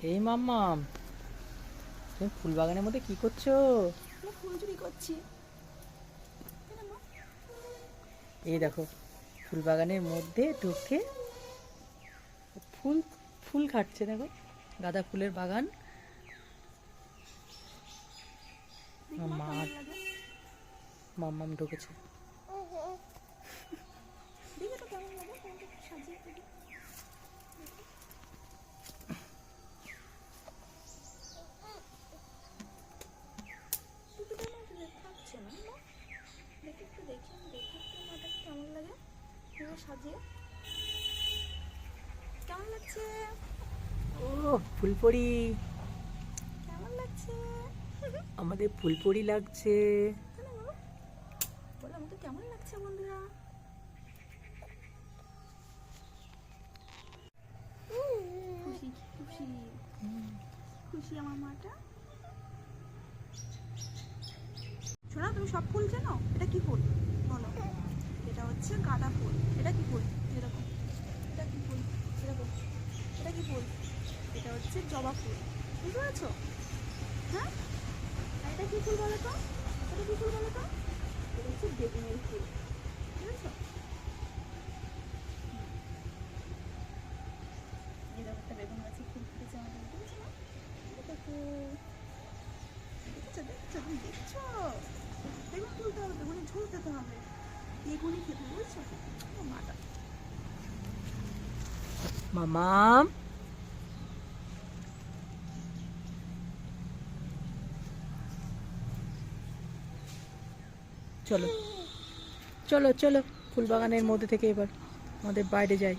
এই মাম্মাম, তুমি ফুল বাগানের মধ্যে কি করছো? ফুল চুরি করছি। এই দেখো, ফুল বাগানের মধ্যে ঢুকে ফুল ফুল খাচ্ছে। দেখো, গাঁদা ফুলের বাগান। মা মাম্মাম ঢুকেছে। দেখে তো কেমন লাগে, সাজিয়ে দিবি। থাকছে না, দেখে একটু দেখি একটু মাটা কেমন লাগে সাজিয়ে। কেমন লাগছে? ও ফুলপরি, কেমন লাগছে? আমাদের ফুলপরি লাগছে। বলো আমাকে কেমন লাগছে বন্ধুরা? খুশি খুশি খুশি আমার মাটা। শোনা, তুমি সব ফুল চেনো? এটা কি ফুল বলো? এটা হচ্ছে গাঁদা ফুল। এটা কি ফুল? এরকম। এটা কি ফুল? এরকম। এটা কি ফুল? এটা হচ্ছে জবা ফুল। বুঝতে পেরেছো? হ্যাঁ, আর এটা কি ফুল বলো তো? এটা কি ফুল বলো তো? এটা হচ্ছে বেগুনের ফুল। বুঝেছো? এই দেখো, একটা বেগুন গাছে ফুল ফুটেছে আমাদের। বুঝেছো না? এটা ফুল। দেখছো দেখছো, তুমি দেখছো? বেগুন তুলতে হবে, বেগুনে ঝোল খেতে হবে, বেগুনই খেতে। বুঝছো? মাটা মামাম, চলো চলো চলো, ফুল বাগানের মধ্যে থেকে এবার আমাদের বাইরে যাই।